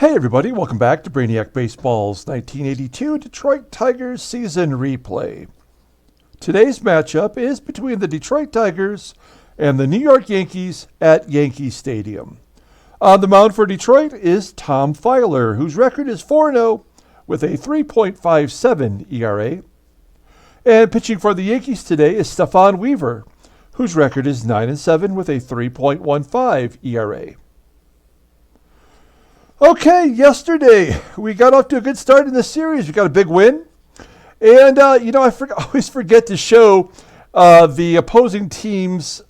Hey everybody, welcome back to Brainiac Baseball's 1982 Detroit Tigers season replay. Today's matchup is between the Detroit Tigers and the New York Yankees at Yankee Stadium. On the mound for Detroit is Tom Filer, whose record is 4-0 with a 3.57 ERA. And pitching for the Yankees today is Stefan Wever, whose record is 9-7 with a 3.15 ERA. Okay, yesterday we got off to a good start in the series. We got a big win. And, I always forget to show the opposing team's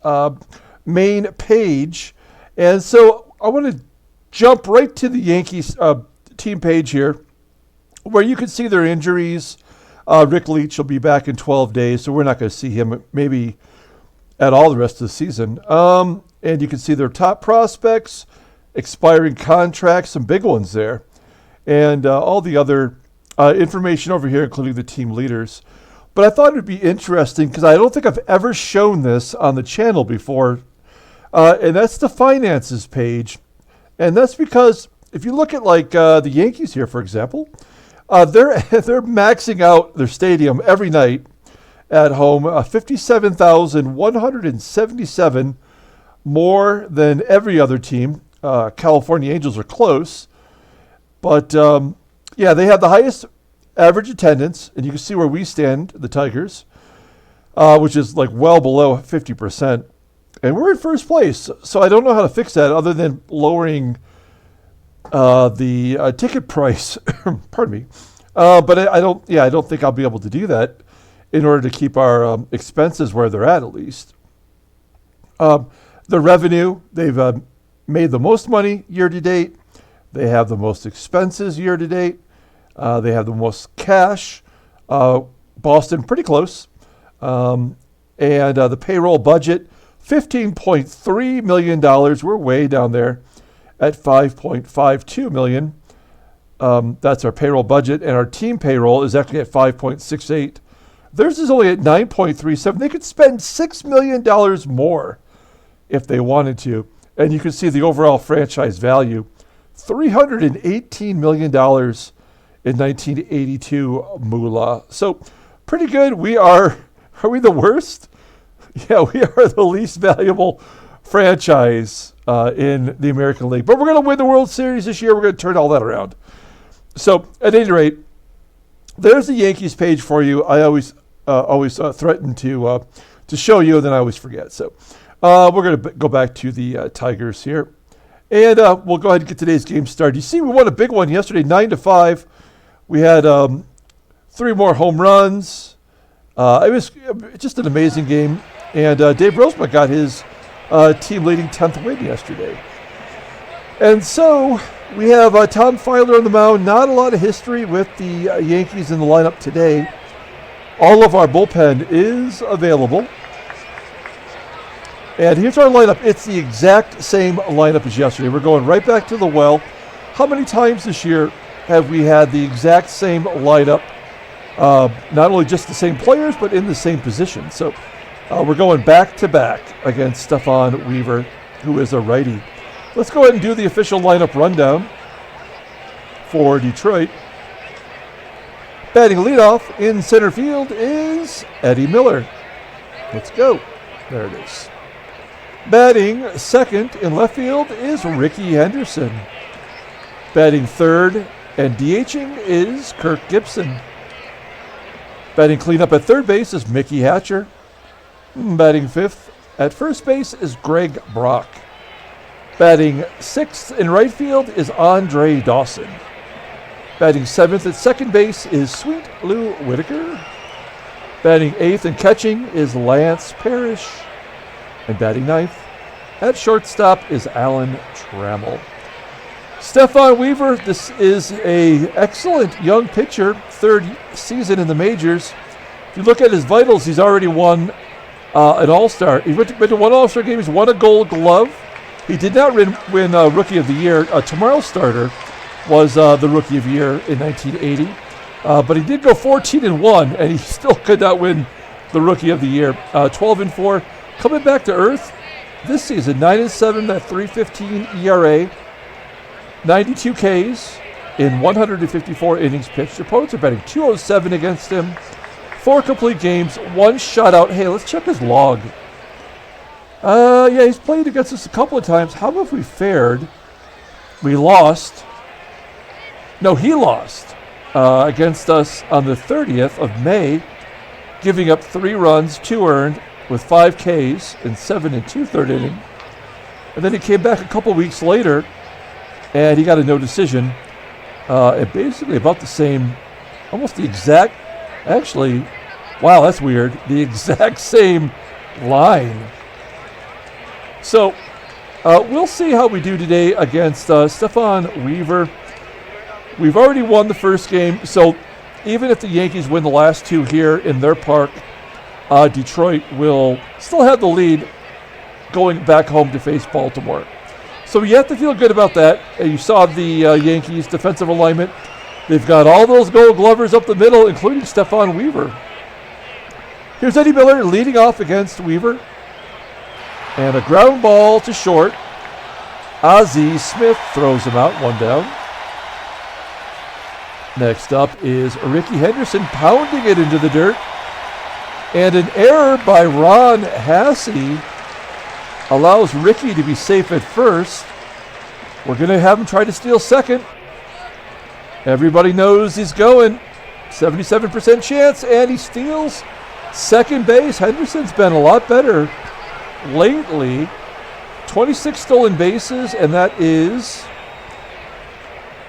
main page. And so I want to jump right to the Yankees team page here, where you can see their injuries. Rick Leach will be back in 12 days, so we're not going to see him maybe at all the rest of the season. And you can see their top prospects, expiring contracts, some big ones there, and all the other information over here, including the team leaders. But I thought it would be interesting because I don't think I've ever shown this on the channel before, and that's the finances page. And that's because if you look at like the Yankees here, for example, they're maxing out their stadium every night at home, 57,177 more than every other team. California Angels are close, but they have the highest average attendance, and you can see where we stand, the Tigers, which is like well below 50%, and we're in first place. So I don't know how to fix that other than lowering the ticket price. Pardon me, but I don't think I'll be able to do that in order to keep our expenses where they're at least. The revenue, they've made the most money year to date. They have the most expenses year to date. They have the most cash. Boston pretty close. And the payroll budget, $15.3 million. We're way down there at $5.52 million. That's our payroll budget. And our team payroll is actually at $5.68. Theirs is only at $9.37. They could spend $6 million more if they wanted to. And you can see the overall franchise value, $318 million in 1982 moolah. So pretty good. Are we the worst? Yeah, we are the least valuable franchise in the American League. But we're going to win the World Series this year. We're going to turn all that around. So at any rate, there's the Yankees page for you. I always threaten to show you, and then I always forget. So we're going to go back to the Tigers here. And we'll go ahead and get today's game started. You see, we won a big one yesterday, 9-5. We had 3 more home runs. It was just an amazing game. And Dave Roseman got his team-leading 10th win yesterday. And so we have Tom Filer on the mound. Not a lot of history with the Yankees in the lineup today. All of our bullpen is available. And here's our lineup. It's the exact same lineup as yesterday. We're going right back to the well. How many times this year have we had the exact same lineup? Not only just the same players, but in the same position. So we're going back to back against Stefan Wever, who is a righty. Let's go ahead and do the official lineup rundown for Detroit. Batting leadoff in center field is Eddie Miller. Let's go. There it is. Batting second in left field is Rickey Henderson. Batting third and DHing is Kirk Gibson. Batting cleanup at third base is Mickey Hatcher. Batting fifth at first base is Greg Brock. Batting sixth in right field is Andre Dawson. Batting seventh at second base is Sweet Lou Whitaker. Batting eighth and catching is Lance Parrish. And batting ninth at shortstop is Alan Trammell. Stefan Wever, this is an excellent young pitcher, third season in the majors. If you look at his vitals, he's already won an All-Star. He went to one All-Star game. He's won a Gold Glove. He did not win Rookie of the Year. Tomorrow's starter was the Rookie of the Year in 1980. But he did go 14-1, and he still could not win the Rookie of the Year. 12-4. Coming back to earth this season, 9-7, that 3.15 ERA. 92 Ks in 154 innings pitched. Opponents are batting 207 against him. 4 complete games, 1 shutout. Hey, let's check his log. Yeah, he's played against us a couple of times. How have we fared? We lost. No, he lost against us on the 30th of May, giving up 3 runs, 2 earned, with 5 Ks in 7 2/3 inning. And then he came back a couple weeks later, and he got a no decision. And basically about the same, almost the exact, actually, wow, that's weird, the exact same line. So we'll see how we do today against Stefan Wever. We've already won the first game, so even if the Yankees win the last 2 here in their park, Detroit will still have the lead going back home to face Baltimore. So you have to feel good about that. You saw the Yankees defensive alignment. They've got all those gold glovers up the middle, including Stefan Wever. Here's Eddie Miller leading off against Wever. And a ground ball to short. Ozzy Smith throws him out, 1 down. Next up is Rickey Henderson pounding it into the dirt. And an error by Ron Hassey allows Rickey to be safe at first. We're going to have him try to steal second. Everybody knows he's going. 77% chance, and he steals second base. Henderson's been a lot better lately. 26 stolen bases, and that is,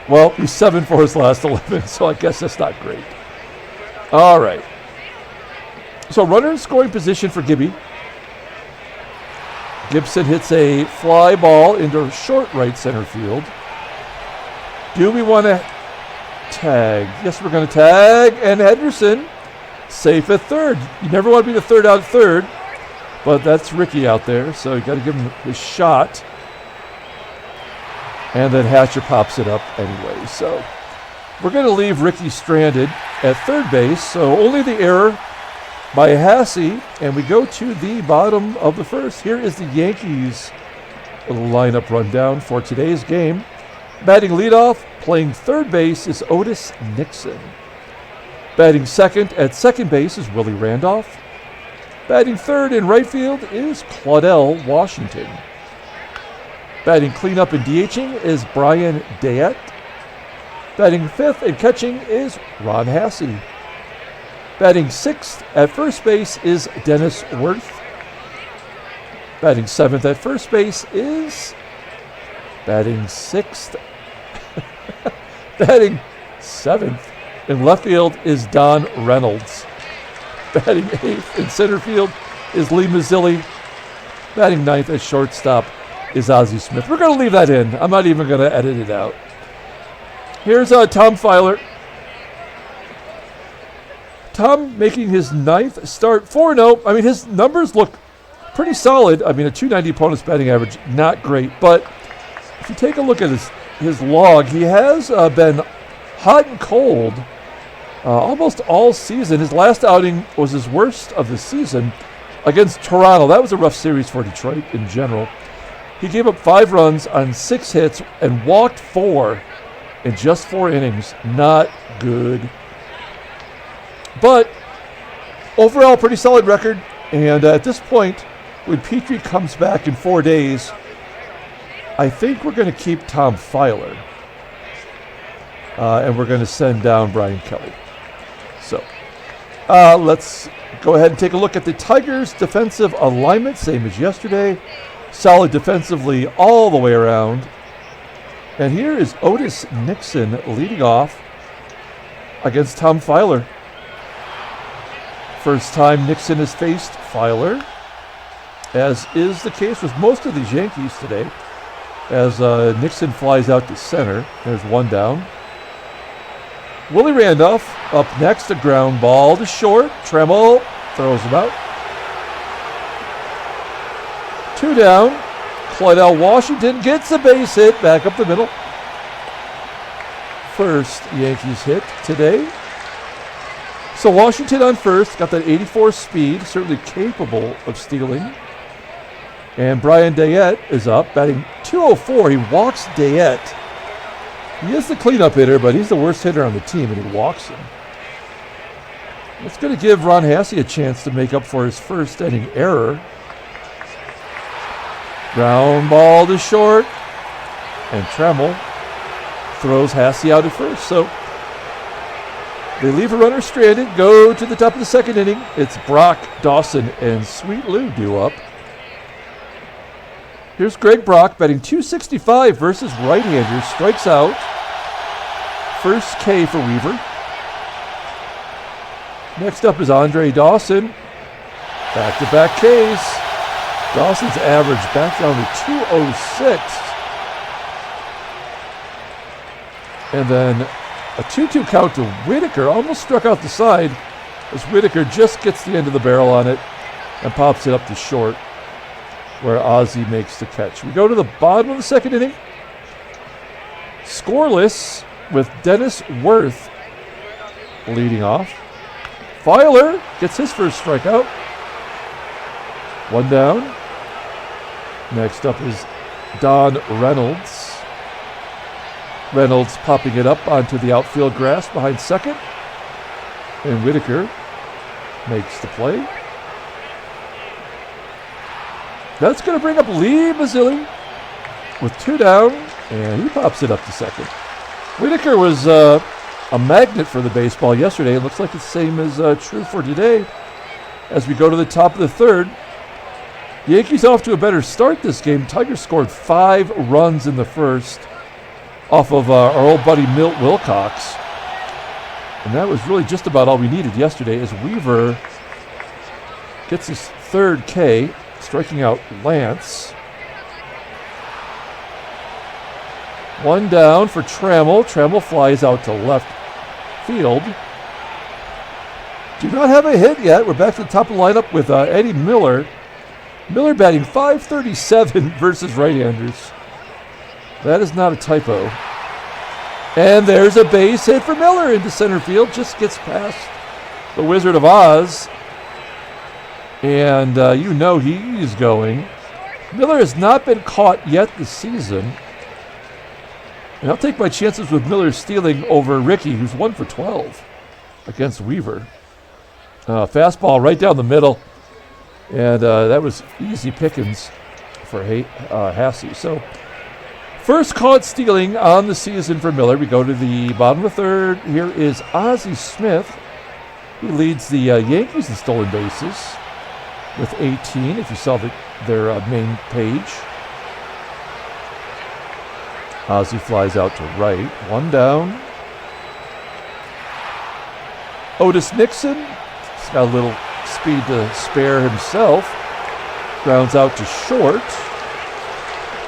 well, he's 7 for his last 11, so I guess that's not great. All right. So runner in scoring position for Gibby. Gibson hits a fly ball into short right center field. Do we want to tag? Yes, we're going to tag. And Henderson safe at third. You never want to be the third out at third, but that's Rickey out there, so you got to give him his shot. And then Hatcher pops it up anyway. So we're going to leave Rickey stranded at third base. So only the error by Hassey, and we go to the bottom of the first. Here is the Yankees lineup rundown for today's game. Batting leadoff, playing third base, is Otis Nixon. Batting second at second base is Willie Randolph. Batting third in right field is Claudell Washington. Batting cleanup and DHing is Brian Dayett. Batting fifth and catching is Ron Hassey. Batting sixth at first base is Dennis Werth. Batting seventh at first base is batting sixth. Batting seventh in left field is Don Reynolds. Batting eighth in center field is Lee Mazzilli. Batting ninth at shortstop is Ozzy Smith. We're going to leave that in. I'm not even going to edit it out. Here's Tom Filer. Tom making his ninth start, 4-0. I mean, his numbers look pretty solid. I mean, a 290 opponent's batting average, not great. But if you take a look at his log, he has been hot and cold almost all season. His last outing was his worst of the season against Toronto. That was a rough series for Detroit in general. He gave up 5 runs on 6 hits and walked 4 in just 4 innings. Not good. But overall, pretty solid record. And at this point, when Petrie comes back in 4 days, I think we're going to keep Tom Filer. And we're going to send down Brian Kelly. So let's go ahead and take a look at the Tigers' defensive alignment, same as yesterday. Solid defensively all the way around. And here is Otis Nixon leading off against Tom Filer. First time Nixon has faced Filer, as is the case with most of these Yankees today, as Nixon flies out to center. There's 1 down. Willie Randolph up next, a ground ball to short. Trammell throws him out. 2 down. Claudell Washington gets a base hit back up the middle. First Yankees hit today. So Washington on first, got that 84 speed, certainly capable of stealing. And Brian Dayett is up, batting 204. He walks Dayett He is the cleanup hitter, but he's the worst hitter on the team, and he walks him. It's going to give Ron Hassey a chance to make up for his first inning error. Ground ball to short, and Trammell throws Hassey out at first. So they leave a runner stranded, go to the top of the second inning. It's Brock, Dawson, and Sweet Lou due up. Here's Greg Brock batting .265 versus right-handers. Strikes out. First K for Wever. Next up is Andre Dawson. Back-to-back Ks. Dawson's average back down to .206. And then a 2-2 count to Whitaker. Almost struck out the side as Whitaker just gets the end of the barrel on it and pops it up to short, where Ozzie makes the catch. We go to the bottom of the second inning. Scoreless with Dennis Werth leading off. Filer gets his first strikeout. One down. Next up is Don Reynolds. Reynolds popping it up onto the outfield grass behind second. And Whitaker makes the play. That's going to bring up Lee Mazzilli with 2 down, and he pops it up to second. Whitaker was a magnet for the baseball yesterday. It looks like the same is true for today. As we go to the top of the third, Yankees off to a better start this game. Tigers scored 5 runs in the first off of our old buddy Milt Wilcox. And that was really just about all we needed yesterday as Wever gets his third K, striking out Lance. 1 down for Trammell. Trammell flies out to left field. Do not have a hit yet. We're back to the top of the lineup with Eddie Miller. Miller batting .537 versus right-handers. That is not a typo. And there's a base hit for Miller into center field. Just gets past the Wizard of Oz. And you know he's going. Miller has not been caught yet this season. And I'll take my chances with Miller stealing over Rickey, who's 1 for 12 against Wever. Fastball right down the middle. And that was easy pickings for Hassey. So first caught stealing on the season for Miller. We go to the bottom of the third. Here is Ozzy Smith. He leads the Yankees in stolen bases with 18, if you saw their main page. Ozzy flies out to right. 1 down. Otis Nixon. He's got a little speed to spare himself. Grounds out to short.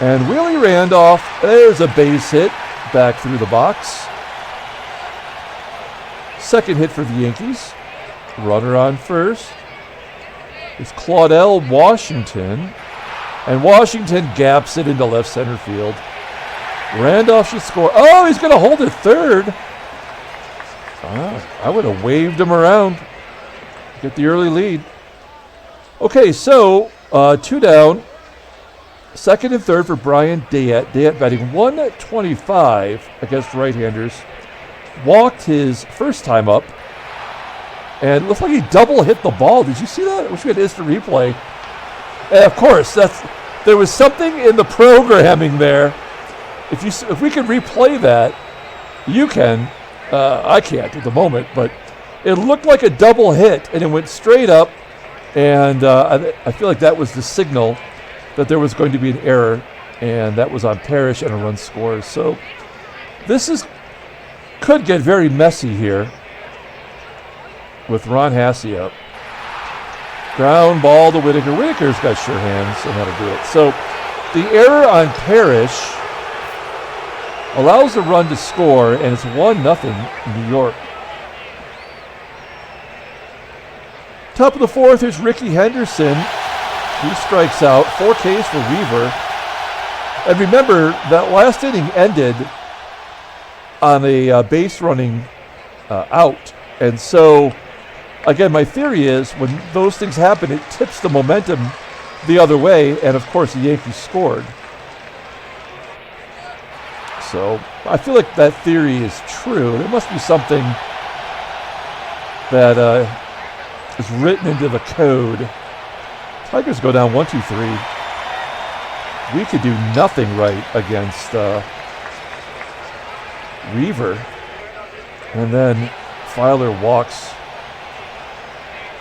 And Willie Randolph, there's a base hit back through the box. Second hit for the Yankees. Runner on first. It's Claudell Washington. And Washington gaps it into left center field. Randolph should score. Oh, he's going to hold it third. I would have waved him around. Get the early lead. Okay, so 2 down. Second and third for Brian Dayett. Dayett batting .125 against right-handers. Walked his first time up. And it looked like he double hit the ball. Did you see that? I wish we had instant replay. And of course, there was something in the programming there. If we can replay that, you can. I can't at the moment, but it looked like a double hit, and it went straight up. And I feel like that was the signal that there was going to be an error, and that was on Parrish and a run score. So this could get very messy here with Ron Hassey up. Ground ball to Whitaker. Whitaker's got sure hands and how to do it. So the error on Parrish allows the run to score, and it's 1-0 New York. Top of the fourth, here's Rickey Henderson. He strikes out. 4 Ks for Wever. And remember, that last inning ended on a base running out. And so, again, my theory is when those things happen, it tips the momentum the other way. And, of course, the Yankees scored. So I feel like that theory is true. There must be something that is written into the code. Tigers go down 1-2-3. We could do nothing right against Wever. And then Filer walks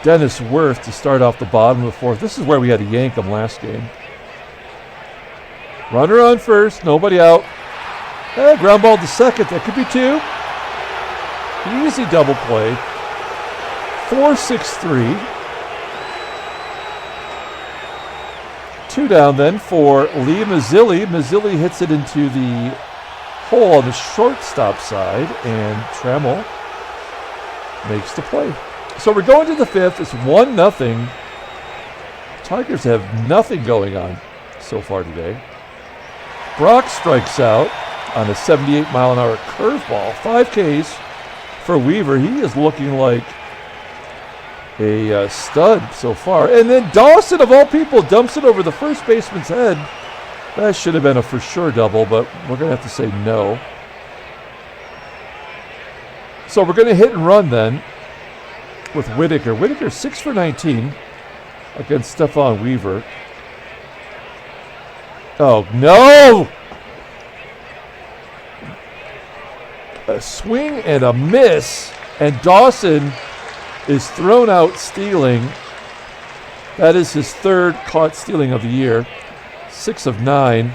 Dennis Werth to start off the bottom of the fourth. This is where we had to yank him last game. Runner on first, nobody out. Hey, ground ball to second. That could be two. Easy double play. 4-6-3. Two down then for Lee Mazzilli. Mazzilli hits it into the hole on the shortstop side, and Trammell makes the play. So we're going to the fifth. It's 1-0. Tigers have nothing going on so far today. Brock strikes out on a 78-mile-an-hour curveball. 5 Ks for Wever. He is looking like a stud so far. And then Dawson, of all people, dumps it over the first baseman's head. That should have been a for sure double, but we're going to have to say no. So we're going to hit and run then with Whitaker. Whitaker 6 for 19 against Stefan Wever. Oh, no! A swing and a miss, and Dawson is thrown out stealing. That is his third caught stealing of the year. 6 of 9.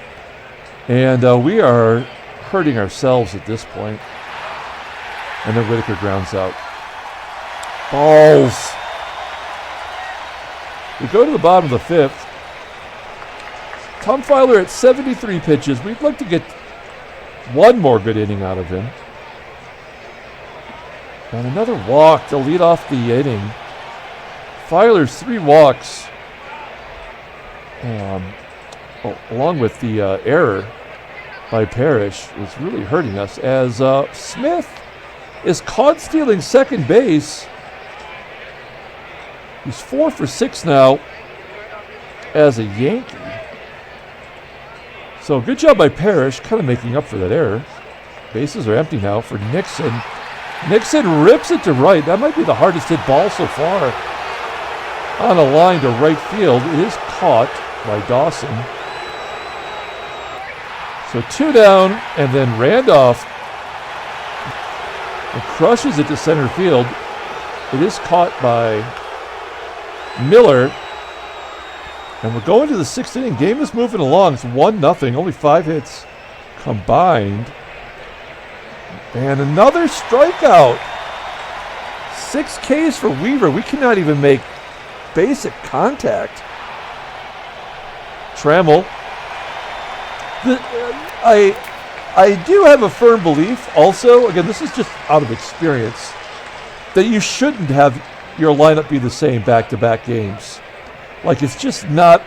And we are hurting ourselves at this point. And then Whitaker grounds out. Balls. We go to the bottom of the fifth. Tom Filer at 73 pitches. We'd like to get one more good inning out of him. And another walk to lead off the inning. Filer's 3 walks, along with the error by Parrish, is really hurting us as Smith is caught stealing second base. He's 4 for 6 now as a Yankee. So good job by Parrish, kind of making up for that error. Bases are empty now for Nixon. Nixon rips it to right. That might be the hardest hit ball so far. On a line to right field. It is caught by Dawson. So 2 down, and then Randolph crushes it to center field. It is caught by Miller. And we're going to the 6th inning. Game is moving along. It's 1-0. Only 5 hits combined. And another strikeout. 6 Ks for Wever. We cannot even make basic contact. Trammell. I do have a firm belief also, again, this is just out of experience, that you shouldn't have your lineup be the same back-to-back games. Like, it's just not,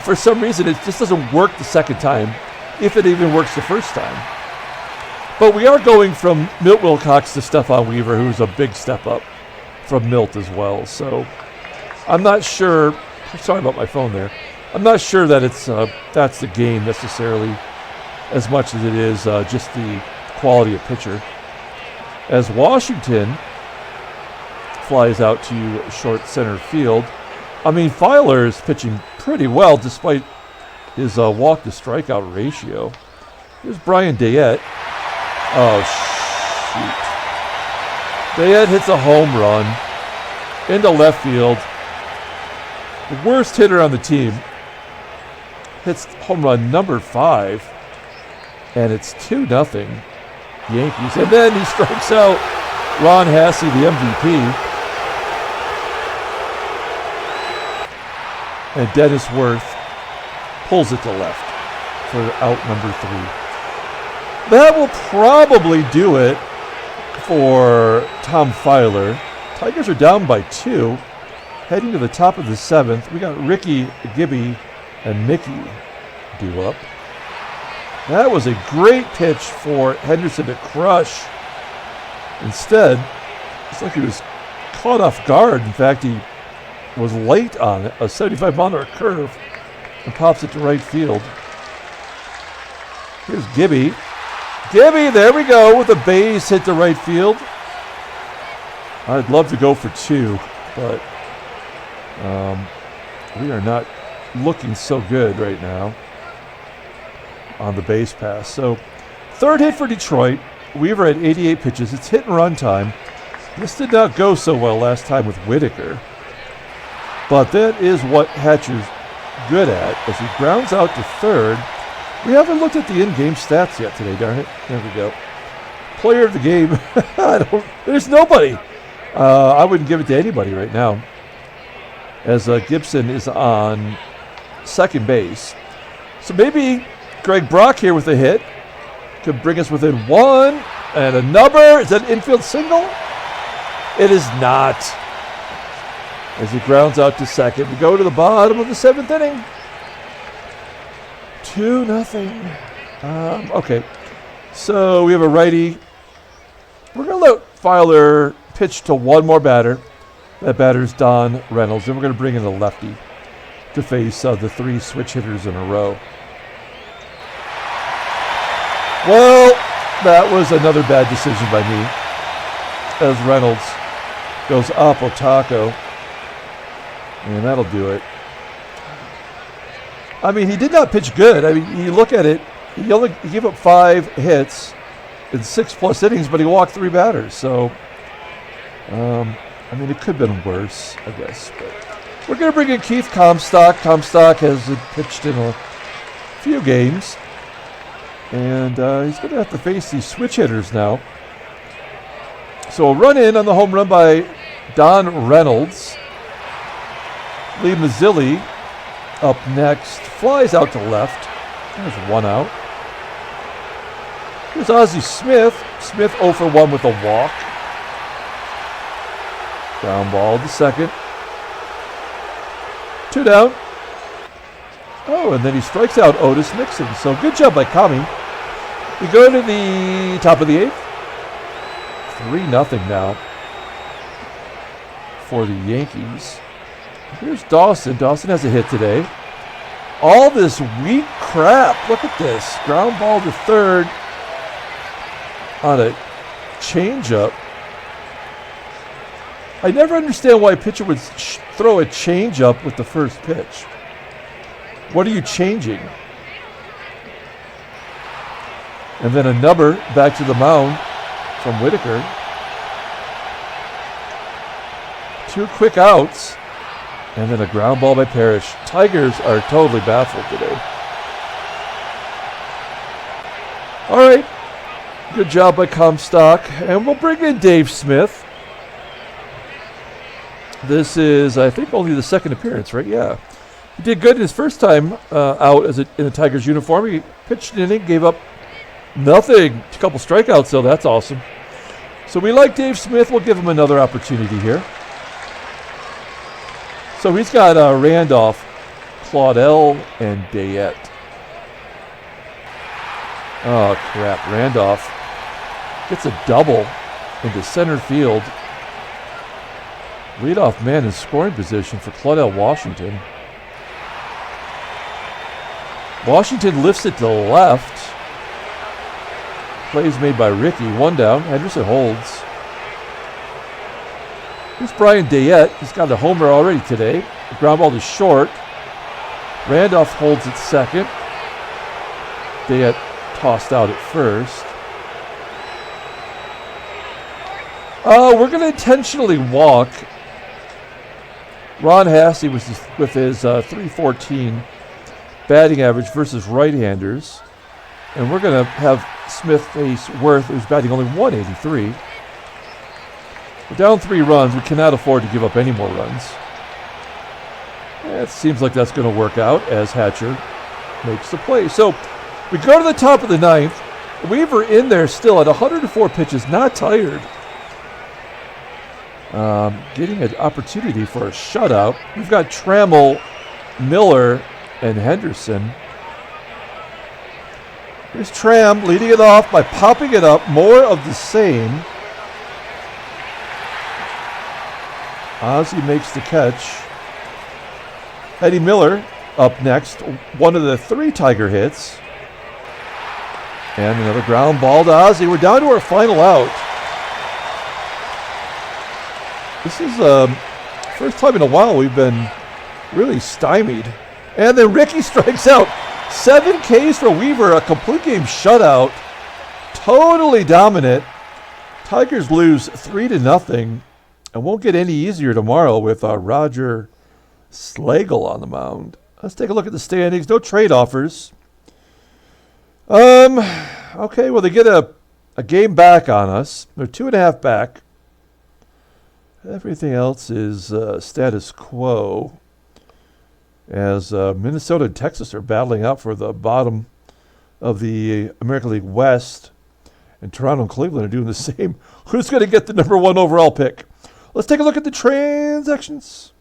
for some reason, it just doesn't work the second time, if it even works the first time. But we are going from Milt Wilcox to Stefan Wever, who's a big step up from Milt as well. So I'm not sure, sorry about my phone there, I'm not sure that it's that's the game necessarily as much as it is just the quality of pitcher. As Washington flies out to short center field. I mean, Filer is pitching pretty well despite his walk to strikeout ratio. Here's Brian Dayett. Oh, shoot. Dayett hits a home run into left field. The worst hitter on the team hits home run number 5, and it's 2-0 Yankees. And then he strikes out Ron Hassey, the MVP. And Dennis Werth pulls it to left for out number 3. That will probably do it for Tom Filer. Tigers are down by 2. Heading to the top of the 7th, we got Rickey, Gibby, and Mickey due up. That was a great pitch for Henderson to crush. Instead, it's like he was caught off guard. In fact, he was late on it, a 75-mile-an-hour curve, and pops it to right field. Here's Gibby. Gibby, there we go with a base hit to right field. I'd love to go for 2, but we are not looking so good right now on the base pass. So, third hit for Detroit. Wever had 88 pitches. It's hit and run time. This did not go so well last time with Whitaker. But that is what Hatcher's good at as he grounds out to third. We haven't looked at the in-game stats yet today, darn it. There we go. Player of the game. There's nobody. I wouldn't give it to anybody right now, as Gibson is on second base. So maybe Greg Brock here with a hit could bring us within 1 and a number. Is that an infield single? It is not. As he grounds out to second, we go to the bottom of the 7th inning. 2-0. Okay, so we have a righty. We're going to let Filer pitch to one more batter. That batter's Don Reynolds. Then we're going to bring in a lefty to face the 3 switch hitters in a row. Well, that was another bad decision by me, as Reynolds goes up Otako, and that'll do it. I mean, he did not pitch good. I mean, you look at it, he gave up 5 hits in 6+ innings, but he walked 3 batters. So, I mean, it could have been worse, I guess. But we're going to bring in Keith Comstock. Comstock has pitched in a few games, and he's going to have to face these switch hitters now. So a run in on the home run by Don Reynolds. Lee Mazzilli up next, flies out to left. There's 1 out. Here's Ozzy Smith. Smith 0 for 1 with a walk. Ground ball to second. 2 down. Oh, and then he strikes out Otis Nixon. So good job by Kami. We go to the top of the 8th. 3-0 now for the Yankees. Here's Dawson. Dawson has a hit today. All this weak crap. Look at this. Ground ball to third on a changeup. I never understand why a pitcher would throw a changeup with the first pitch. What are you changing? And then a number back to the mound from Whitaker. 2 quick outs. And then a ground ball by Parrish. Tigers are totally baffled today. All right. Good job by Comstock. And we'll bring in Dave Smith. This is, I think, only the second appearance, right? Yeah. He did good his first time out in a Tigers uniform. He pitched an inning, gave up nothing. A couple strikeouts, though. That's awesome. So we like Dave Smith. We'll give him another opportunity here. So he's got Randolph, Claudell, and Dayett. Oh, crap. Randolph gets a double into center field. Leadoff man in scoring position for Claudell Washington. Washington lifts it to the left. Plays made by Rickey. 1 down. Henderson holds. Here's Brian Dayett. He's got a homer already today. The ground ball to short. Randolph holds at second. Dayett tossed out at first. We're going to intentionally walk Ron Hassey with his .314 batting average versus right-handers. And we're going to have Smith face Werth, who's batting only .183. We're down 3 runs. We cannot afford to give up any more runs. It seems like that's going to work out as Hatcher makes the play. So we go to the top of the 9th. Wever in there still at 104 pitches, not tired. Getting an opportunity for a shutout. We've got Trammell, Miller, and Henderson. Here's Tram leading it off by popping it up. More of the same. Ozzie makes the catch. Eddie Miller up next. One of the 3 Tiger hits. And another ground ball to Ozzie. We're down to our final out. This is first time in a while we've been really stymied. And then Rickey strikes out. 7 Ks for Wever, a complete game shutout. Totally dominant. Tigers lose 3-0 and won't get any easier tomorrow with Roger Slagle on the mound. Let's take a look at the standings. No trade offers. Okay, well, they get a game back on us. They're 2.5 back. Everything else is status quo, as Minnesota and Texas are battling out for the bottom of the American League West, and Toronto and Cleveland are doing the same. Who's going to get the number 1 overall pick? Let's take a look at the transactions.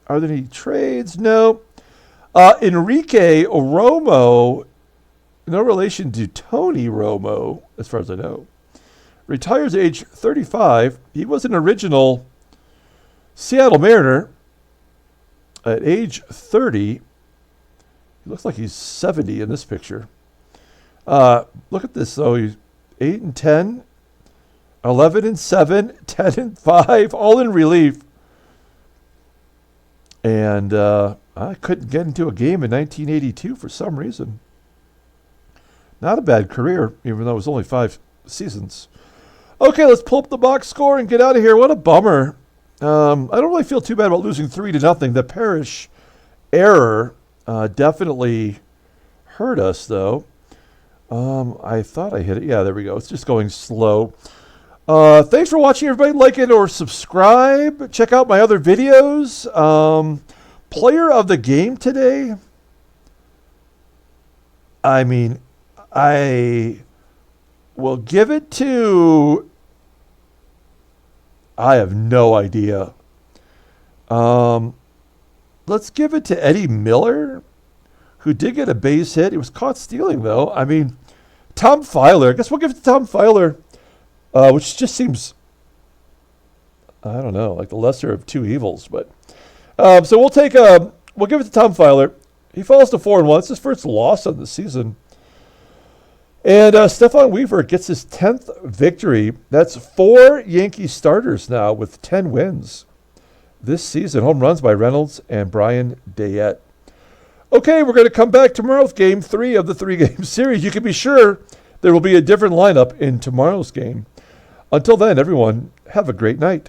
Are there any trades? No. Enrique Romo, no relation to Tony Romo, as far as I know, retires at age 35. He was an original Seattle Mariner at age 30. He looks like he's 70 in this picture. Look at this, though. He's 8-10, 11-7, 10-5, all in relief. And I couldn't get into a game in 1982 for some reason. Not a bad career, even though it was only 5 seasons. Okay, let's pull up the box score and get out of here. What a bummer. I don't really feel too bad about losing 3-0. The Parrish error definitely hurt us, though. I thought I hit it. Yeah, there we go. It's just going slow. Thanks for watching, everybody. Like it or subscribe. Check out my other videos. Player of the game today. I mean, I will give it to... I have no idea. Let's give it to Eddie Miller, who did get a base hit. He was caught stealing, though. I mean, Tom Filer. I guess we'll give it to Tom Filer, which just seems, I don't know, like the lesser of two evils. But so we'll give it to Tom Filer. He falls to 4-1. It's his first loss of the season. And Stefan Wever gets his 10th victory. That's 4 Yankee starters now with 10 wins this season. Home runs by Reynolds and Brian Dayett. Okay, we're going to come back tomorrow with Game 3 of the 3-game series. You can be sure there will be a different lineup in tomorrow's game. Until then, everyone, have a great night.